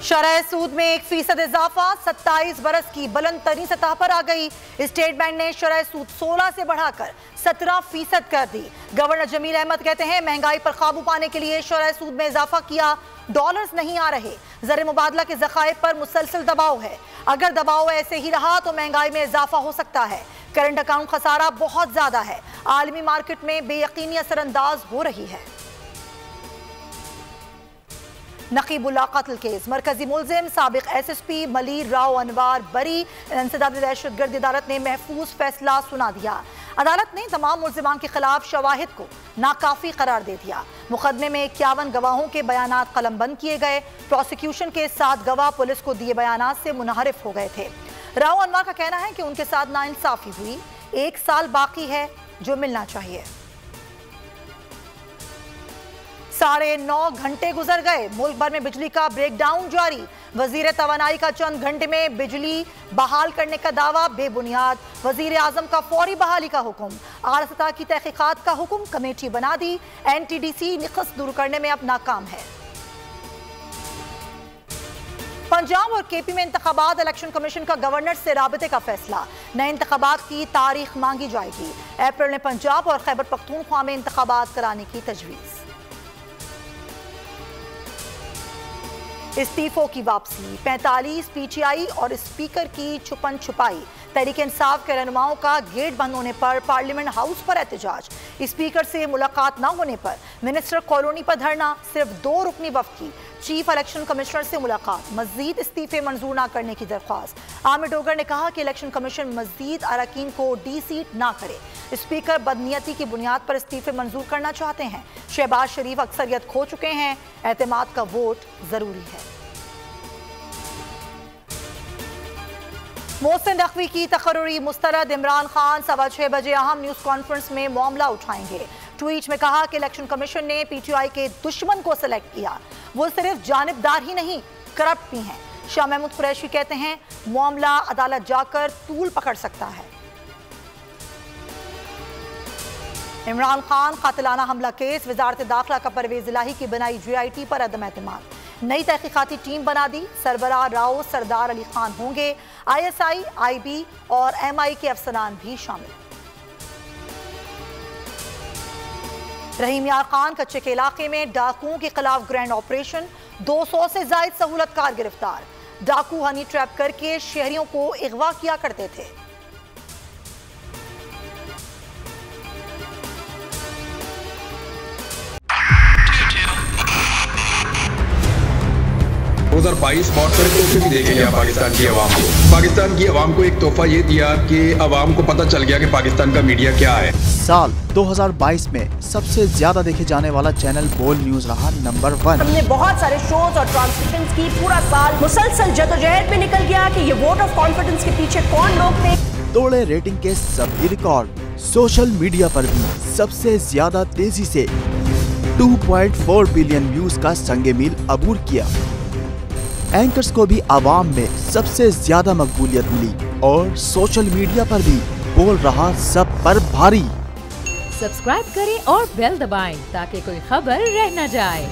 शरह सूद में 1% इजाफा 27 बरस की बुलंद तरीन सतह पर आ गई। स्टेट बैंक ने शरह सूद 16 से बढ़ाकर 17% कर दी। गवर्नर जमील अहमद कहते हैं महंगाई पर काबू पाने के लिए शरह सूद में इजाफा किया, डॉलर्स नहीं आ रहे। ज़र मुबादला के ज़खायर पर मुसलसल दबाव है। अगर दबाव ऐसे ही रहा तो महंगाई में इजाफा हो सकता है। करंट अकाउंट खसारा बहुत ज्यादा है। आलमी मार्केट में बेयकीनी असरअंदाज हो रही है। नकीबुल्लाह कत्ल केस, मरकजी मुलजिम साबिक SSP मलीर राव अनवार बरी। इंसदादी दहशतगर्द अदालत ने महफूज फैसला सुना दिया। अदालत ने तमाम मुलजिमान के खिलाफ शवाहिद को नाकाफी करार दे दिया। मुकदमे में 51 गवाहों के बयानात कलमबंद किए गए। प्रोसिक्यूशन के 7 गवाह पुलिस को दिए बयानात से मुनहरिफ हो गए थे। राव अनवार का कहना है कि उनके साथ नाइंसाफी हुई। 1 साल बाकी है जो मिलना चाहिए। 9.5 घंटे गुजर गए। मुल्क भर में बिजली का ब्रेकडाउन जारी। वजीर तवानाई का चंद घंटे में बिजली बहाल करने का दावा बेबुनियाद। वजीर आजम का फौरी बहाली का हुक्म। आला सतह की तहकीकात का हुक्म, कमेटी बना दी। NTDC निक़्स दूर करने में अब नाकाम है। पंजाब और KP में इंतखाबात, इलेक्शन कमीशन का गवर्नर से राबते का फैसला। नए इंतखाबात की तारीख मांगी जाएगी। अप्रैल में पंजाब और खैबर पख्तूनख्वा में इंतखाबात कराने की तजवीज़। इस्तीफों की वापसी, 45 PTI और स्पीकर की छुपन छुपाई। तहरीक इंसाफ के रहनुमाओं का गेट बंद होने पर पार्लियामेंट हाउस पर एहतजाज। स्पीकर से मुलाकात न होने पर मिनिस्टर कॉलोनी पर धरना। सिर्फ 2 रुकनी वफ्द की चीफ इलेक्शन कमिश्नर से मुलाकात। मजीद इस्तीफे मंजूर न करने की दरख्वास्त। आमिर डोगर ने कहा कि इलेक्शन कमीशन मजीद अरकान को डीसीट ना करे। स्पीकर बदनीयती की बुनियाद पर इस्तीफे मंजूर करना चाहते हैं। शहबाज शरीफ अक्सरियत खो चुके हैं, एतमाद का वोट जरूरी है। मोहसिन नकवी की तकर्री मुस्तरद। इमरान खान 6:15 बजे अहम न्यूज़ कॉन्फ्रेंस में मामला उठाएंगे। ट्वीट में कहा कि इलेक्शन कमीशन ने PTI के दुश्मन को सिलेक्ट किया। वो सिर्फ जानिबदार ही नहीं, करप्ट भी हैं। शाह महमूद कुरैशी कहते हैं मामला अदालत जाकर तूल पकड़ सकता है। इमरान खान कातिलाना हमला केस, वजारत दाखिला का परवेज इलाही की बनाई GIT पर अदम एतमाद। नई तहकीकाती टीम बना दी। सरबराह राव सरदार अली खान होंगे। ISI, IB और MI के अफसरान भी शामिल। रहीम यार खान कच्चे के इलाके में डाकुओं के खिलाफ ग्रैंड ऑपरेशन। 200 से जायद सहूलतकार गिरफ्तार। डाकू हनी ट्रैप करके शहरियों को अगवा किया करते थे। बॉर्डर तोहफे भी देके गया पाकिस्तान की आवाम को। पाकिस्तान की आवाम को एक तोहफा ये दिया कि आवाम को पता चल गया कि पाकिस्तान का मीडिया क्या है। साल 2022 में सबसे ज्यादा देखे जाने वाला चैनल बोल न्यूज रहा नंबर 1। हमने बहुत सारे शोज और ट्रांसमिशंस की। पूरा साल मुसलसल जदोजहद में निकल गया कि ये वोट ऑफ कॉन्फिडेंस के पीछे कौन लोग थे। तोड़े रेटिंग के सभी रिकॉर्ड। सोशल मीडिया पर भी सबसे ज्यादा तेजी से 2.4 बिलियन व्यूज का संगे मील अबूर किया। एंकर्स को भी आवाम में सबसे ज्यादा मकबूलियत मिली और सोशल मीडिया पर भी बोल रहा सब पर भारी। सब्सक्राइब करें और बेल दबाएं ताकि कोई खबर रह न जाए।